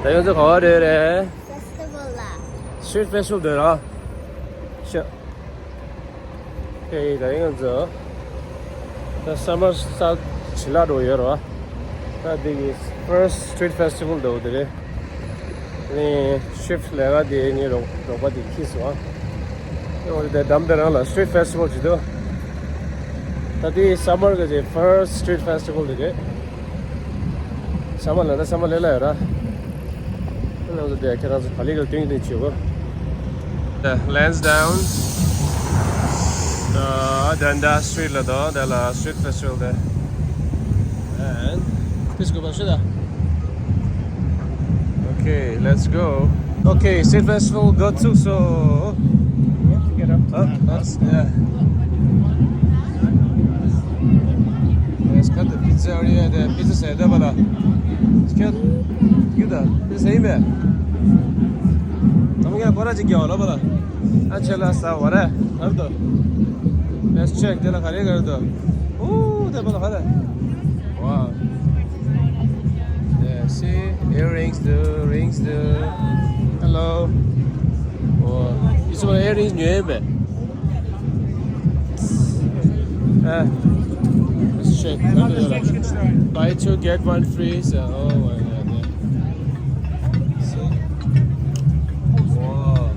여기서 거래래. Festival lah. Street festival 되나? 셔. 오케이, 여기서 the summer start 지나로 열어. the first street festival 도들이. 네, shift 내가 되니 로바디 키스와. 오늘 대 담배랑 street festival 지도. तभी summer के जे first street festival दिखे summer ले ला यार ना तो देखे ना खाली कर क्यों नहीं चाहिए वो lands down Dundas street ला तो ला street festival दे and किसको बस okay let's go okay street festival go to so get up yeah Cut the pizza area, the pizza side, bala. Cut, gida, pizza same है. हम क्या बड़ा जगह वाला बला. अच्छा लास्ट आ वाला, कर दो. Let's check, तेरा खाली कर दो. ते बला खाला. Wow. Yeah, see, earrings do. Hello. Wow. This one earrings new है. Check. Buy two get one free. So, oh my god. Yeah. See? Wow.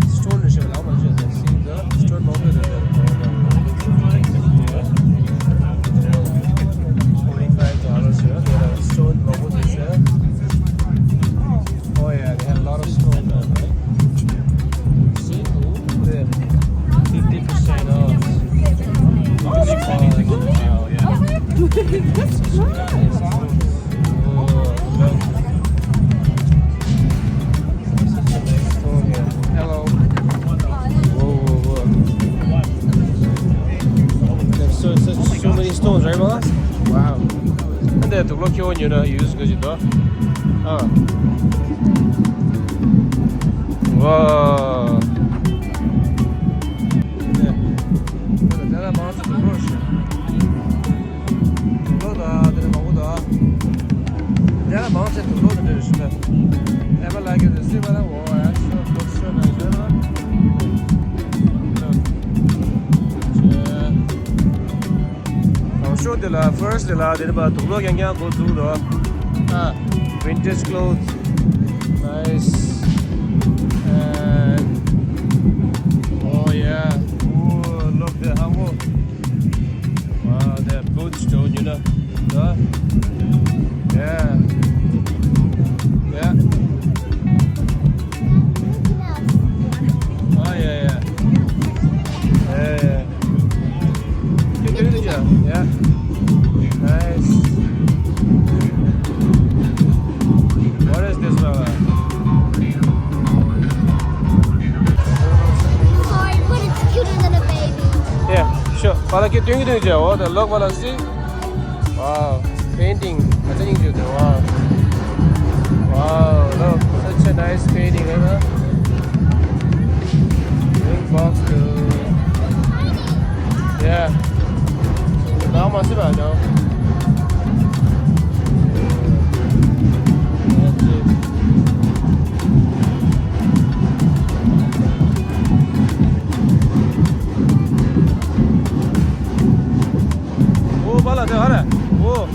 Stone is how much is it? See the stone mounted $25 here. There are stone mounted here. Oh yeah, they have a lot of stone there, right? See? Ooh, there. 50% off. Wow, yeah. That's nice. Hello. Whoa. There's so many stones, right, Mala? Wow. 근데 또 그렇게 온 이유는 use 거지 너? 와. Yeah, mountain to road there is ever like it see what actually looks so nice I'll show the first the about to look and go to the vintage clothes nice and oh yeah look the hango wow the boots too you know yeah oh yeah you do the job yeah nice what is this fella Sorry, but it's cuter than a baby. yeah sure fella keep doing the job the look fella see wow painting I think you do wow look such a nice painting huh ring box too yeah now must about now oh bala de hara oh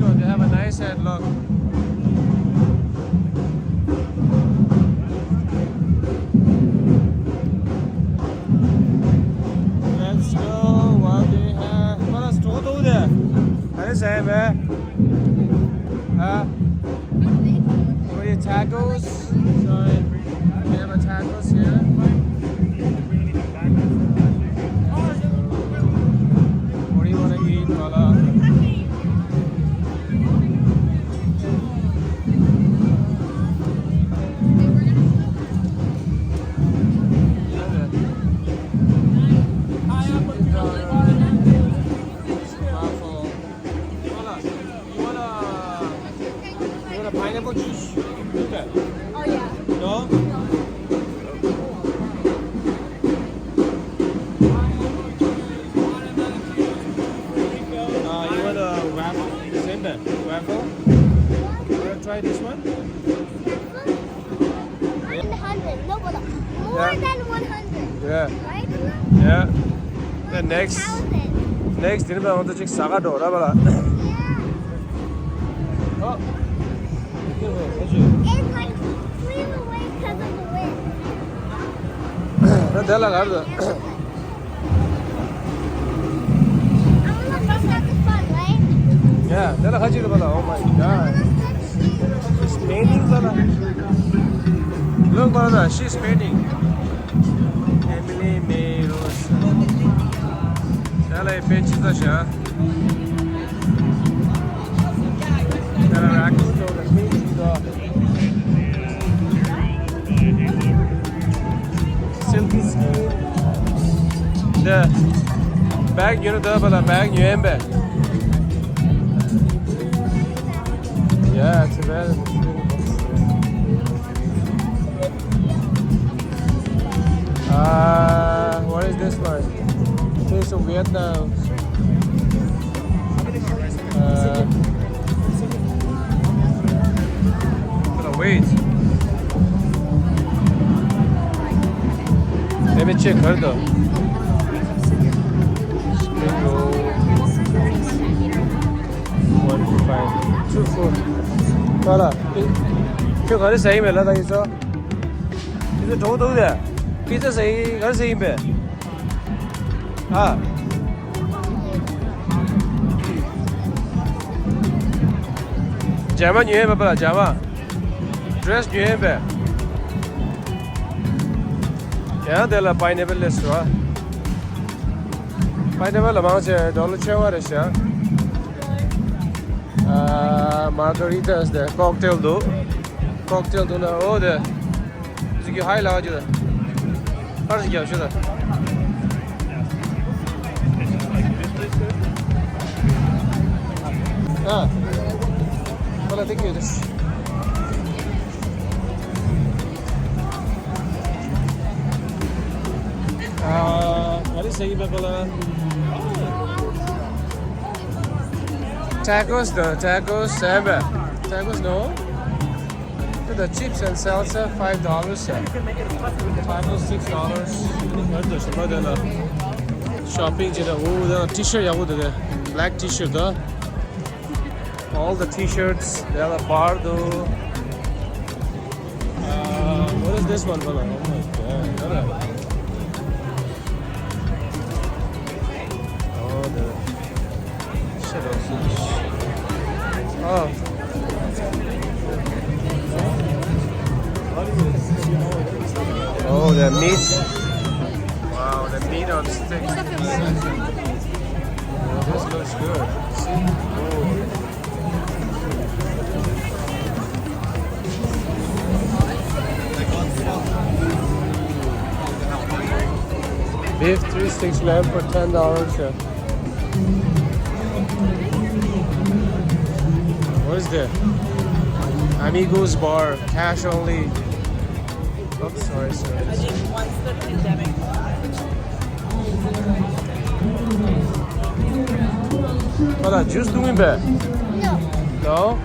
go. They have a nice head. Look. Let's go. What they have? What else? What do there? What is that, man? What are your tacos? Sorry. We have a tacos here. What do you want to eat, Mala? Pineapple juice? Okay. Oh yeah. No? You want a waffle? Same then. Waffle? You want to try this one? 100. No, but more than 100. Yeah. Right? Yeah. The next. 1,000. Next, din ba want to check saga do ra bala. Yeah. Oh. It's like flew away because of the wind. Na dela gar da. I'm gonna have this fun, right? Yeah, dela khaji bala. Oh my god. She's painting bala. Look bala, she's painting. Emily May Rose. Dela paints the sha. Dela raccoon do the painting do. Silky skin. The bag you know the bala bag you embe. Yeah, it's a bad. What is this one? Taste of Vietnam. Wait. Let me check her though. Spring roll. 1.5. 2 4. Voilà. Chưa có sấy mà là tại sao? Cái chỗ đâu đấy? Cái sấy cái sấy mà. À. Jama như mà jama. Dress như mà. Yeah, they are pineapple list, right? Pineapple amount $1 chewa margaritas there, cocktail do na oh there. Ziki high la ju da. Har ziki şu da. Ha. Wala tek yedir. What is it, Babala? Tacos, the tacos, Samba. Tacos, no? The chips and salsa, $5. Tacos, $6. Shopping, the t-shirt, black t-shirt, all the t-shirts, they are a bar, though. What is this one, Bala? Oh my god. Oh. Oh, the meat. Wow, the meat on stick. Oh, this looks good. See? Oh. Beef 3-6 lamb for $10. Yeah. What is that? Amigos bar, cash only. Oops, sorry. I think once the pandemic. What juice doing bad? No. No?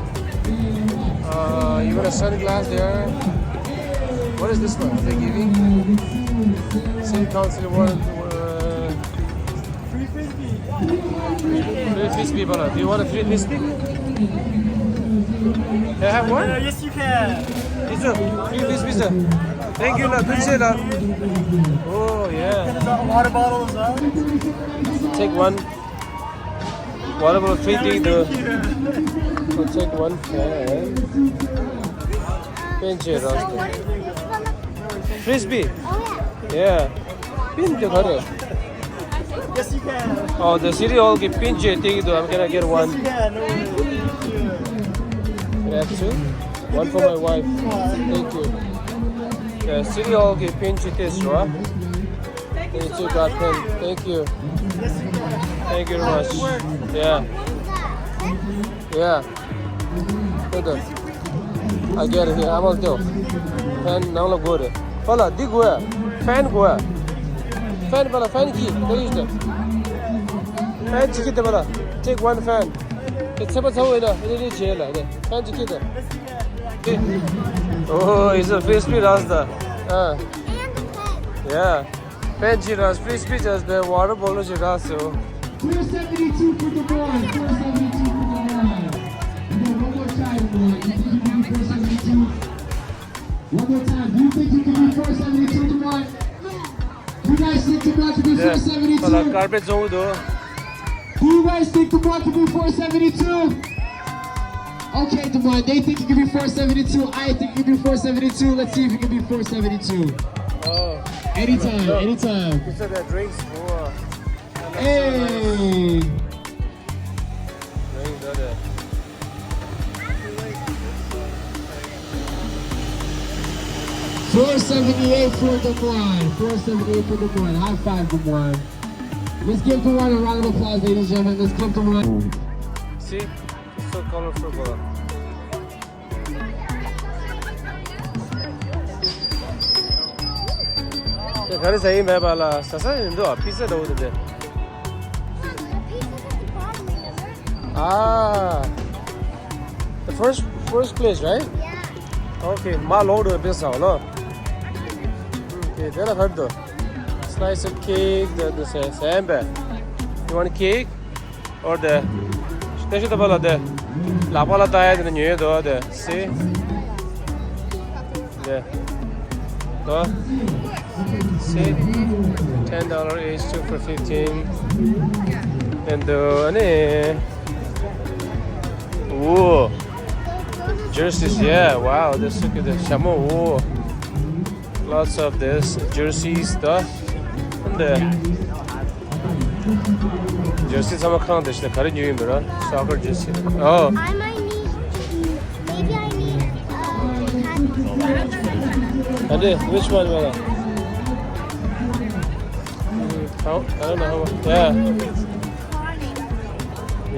You want a sunglass there? What is this one? They're giving? City Council one. Free frisbee. Free frisbee, brother. Do you want a free frisbee? Can I have one? Yes, you can. It's a free frisbee, sir. Thank you, good shit. Oh, yeah. There's a water bottle as well. Take one. Water bottle, free tea. I'll take one fan. Pinch it, So Rasta. what is this one? Frisbee. Oh Yeah. Pinch it, hurry. Yes, you can. Oh, the city hall get pinch it. Take it. I'm gonna get Yes, one. you can. No worries. Can I have two? One for my wife. Thank you. Yeah, city hall get pinch it this, right? Thank you too, God pen. Thank you. Thank you very much. Yeah. Yeah. Good. I get it here. I'm all done. Fan now look good. Fala, dig where? Fan where? Fan fala, fan key. There is the fan chicken fala. Take one fan. It's about how it is jail. Fan chicken. Oh, it's a free speed Rasta. Yeah. Fan chicken, free speed just the water bottle chicken so. 472 for the boy. 472 for the boy. One more time, boy. You think you can be 472? One more time. Do you think you can be 472 to one? You guys think the boy can be Yeah. Fala, 472? carpet zone do. Do you guys think the boy can be 472? Okay, Demar, they think you can be 472. I think you can be 472. Let's see if you can be 472. Oh. Anytime, anytime. You said that drinks for. Hey! Drink that. 478 for the one. 478 for the one. High five, the one. Let's give the one a round of applause, ladies and gentlemen. Let's give the one. See? It's so colorful, brother. घर सही मैं वाला ससा इंदो pizza दो दे Ah, the first place, right? yeah. Okay, ma load the pizza, no? Okay, then I heard the slice of cake, the sambar. You want cake or the? Station the bala the la bala taya the new do the see? Yeah. No. See? $10 each, 2 for 15. And the Ooh. Jerseys, yeah, wow, this look at the Shamo. Ooh. Lots of this jersey stuff. And the jersey some kind of the current new mirror, soccer jersey. Oh. I might need, maybe I need And which one, brother? I don't know how much. Yeah.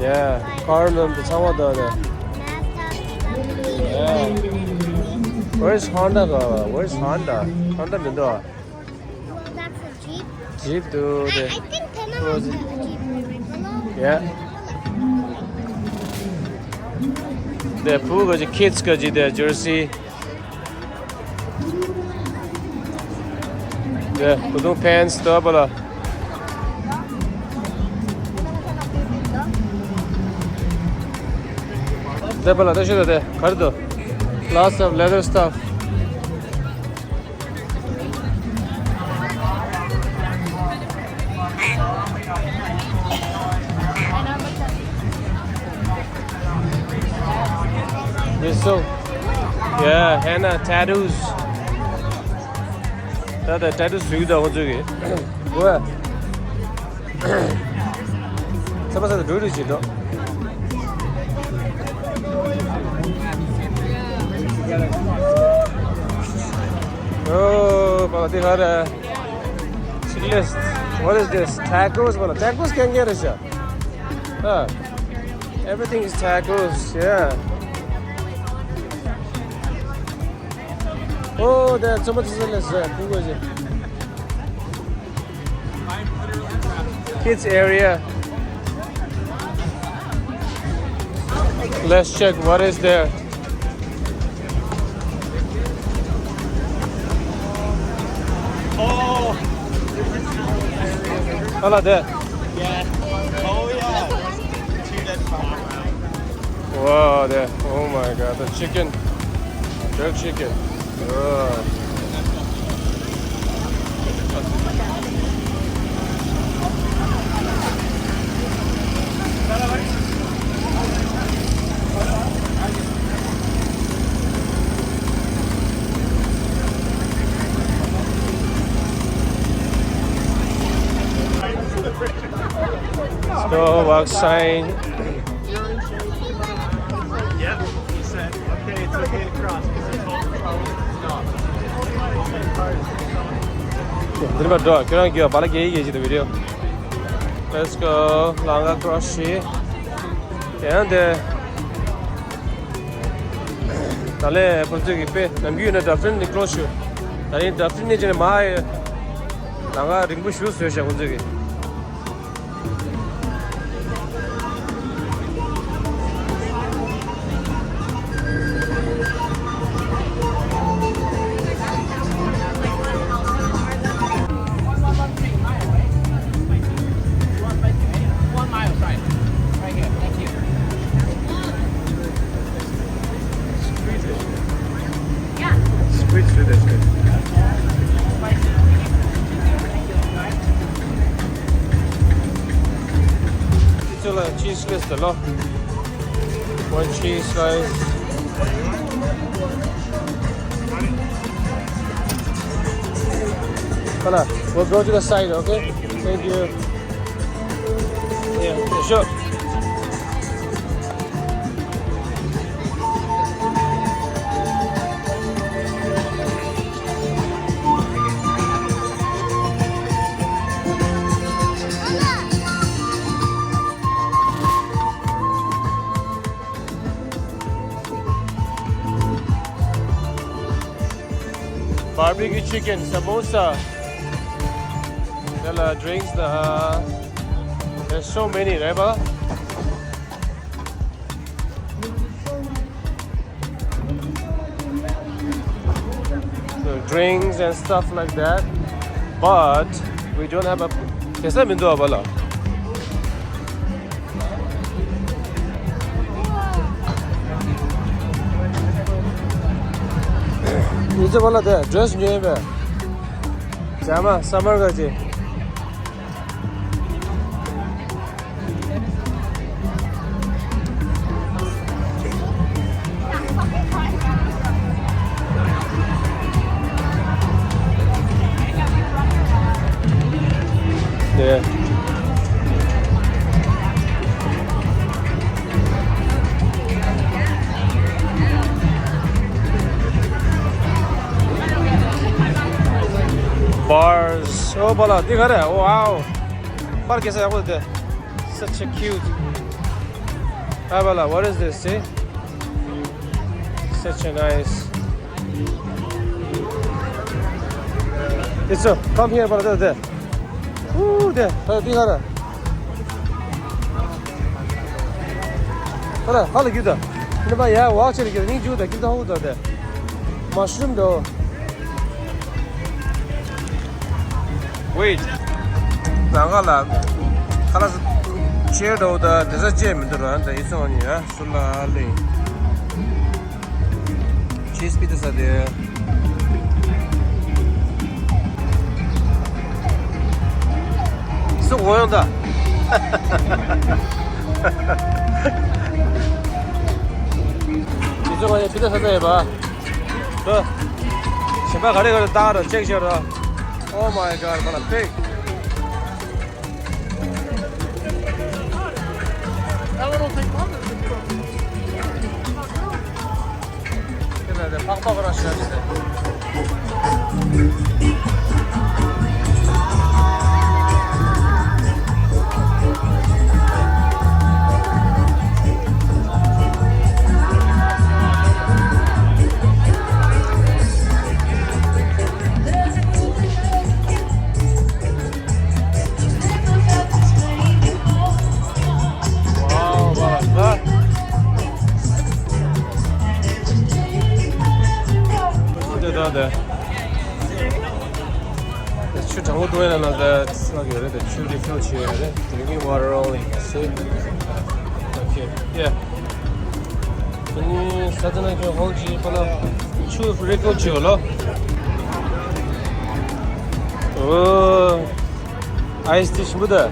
Yeah. Carlum, the some of the. Yeah. Where's Honda? Where's Honda? Honda Mindo. That's a Jeep. Jeep do I the. think Tana was a Jeep. Yeah. The pool the kids got the jersey. Yeah, put pants double. Double, that's it. Kardo. Lots of leather stuff. So, yeah, henna tattoos. That the tattoos free the whole jugge. What? Some of the do this, you know. Oh, but they had a list. What is this? Tacos? Well, tacos can get it, huh? Everything is tacos, yeah. Oh, there's so much less. Who was it? Kids area. Let's check what is there. Oh, hello there. Yeah. Wow, there. Oh my god, the chicken. Jerk chicken. Good. Let's go outside. Yep, he said, okay, it's okay to cross because it's all Terima doa. Kira kira balik lagi je video. Let's go. Langga cross she. And tale project ipe. Nambi na different close shoe. Tale different ni je mai. Langga ringbu shoes shoe sha project. Cheese slice the lot. One cheese slice. Hala, we'll go to the side, okay? Thank you. Yeah, sure. Barbecue chicken, samosa. There are drinks. There's so many, right, Bala? So drinks and stuff like that. But we don't have a. Kaisa bindu Bala? Youtso wala there, dress new be. Jama summer gaji. Yeah. Bars. Oh, bala, dekha raha hai. Oh, wow. Bar kaisa hai khud. Such a cute. Ah, bala, what is this? See? Such a nice. Youtso, come here, bala, there. Ooh, there. Dekha raha. Bala, hala gida. Ina ba ya walk chali gida. Ni juda gida hoda there. Mushroom do. Wait. Nangala. Khalas chair do the dessert jam do ran the isoni ha sulali. Cheese pizza sa de. So oyonda. 이쪽에 pizza sa de ba. 또 시바 가래 가래 따로 check shora. Oh my god, what a pig! That little thing on it. Look at that, 빡빡을 하시는데. the 출 정보 도에는 the like the 출 refill here, drinking water only. See? Okay. Yeah. 저는 사전에 그 홀지 하나 추 브레이크 지어로. 아이스티 신부다.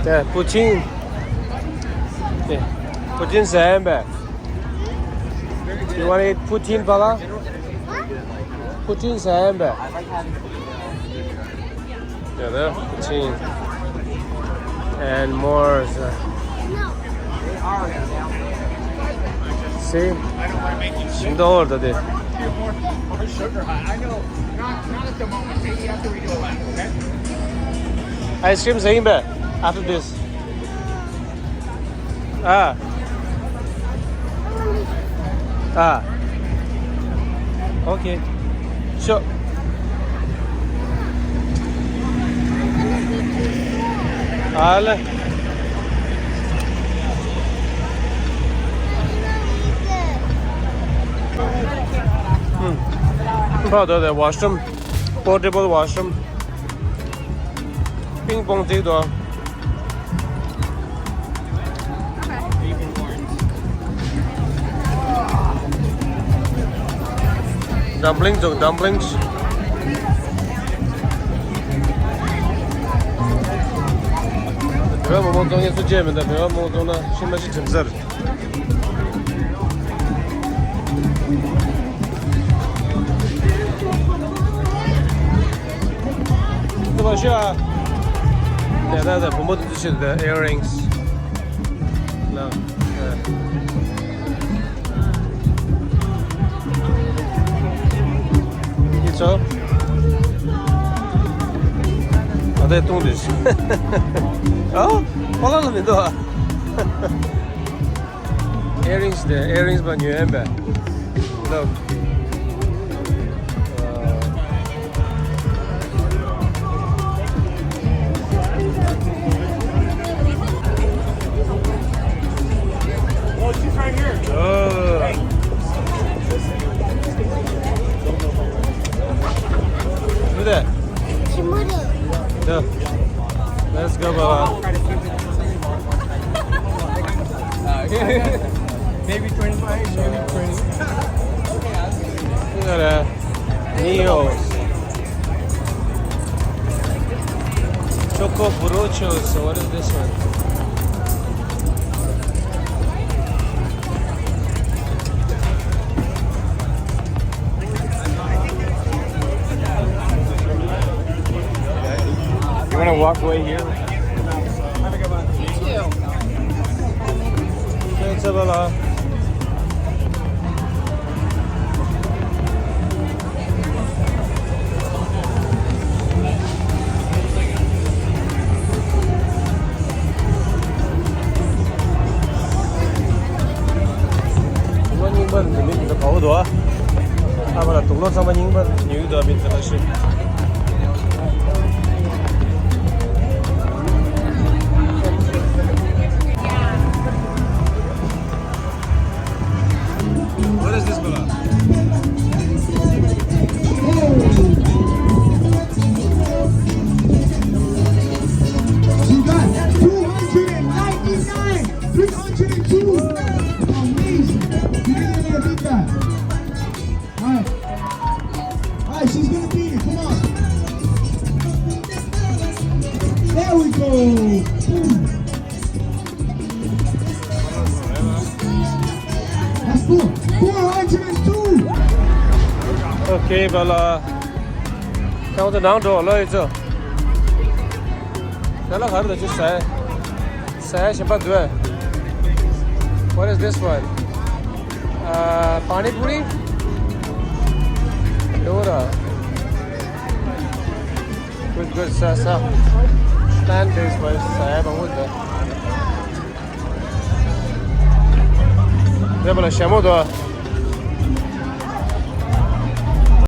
네, 부친. 네, 부친 쌤배. You want to eat poutine, Bala? Poutine 쌤배. Yeah, there, poutine. And more. See? 심도 올드데. Sugar high. I know. Not at the moment. Maybe after we do a lap, okay? Ice cream 쌤배. After this. Ah. Okay. Sure. Ale. The washroom, portable washroom. Ping pong table. Dumplings. 배가 모모동에 수제입니다. 배가 모모동은 신맛이 점설. 또 마셔. 네, 부모도 드셔도 돼. earrings. 나. Youtso. Det är Dundas. Ja, kolla nu då. Earrings där, earrings var ju ämbä. Look. Oh, she's right here. Look at that. Yeah. Let's go, Baba. Maybe 25, maybe 20. Look at that. Neos. Choco brochos. So what is this one? You want to walk away here? Thanks, Baba. mình có khẩu đó, mà là tụng nó xong mà những đó mình sẽ là What is this, Bala? You got 299, 302. Amazing. You didn't even beat that. Alright. Alright, she's gonna beat it. Come on. There we go. Boom. That's cool. 402. Okay, Bala. Theo tôi đang đổ lời chứ. Đó là khởi đầu chứ sẽ bắt đuôi. What is this one? Pani puri? Dora. Good, sa. Plant-based was saya bangun dah. Dia boleh shamu doa.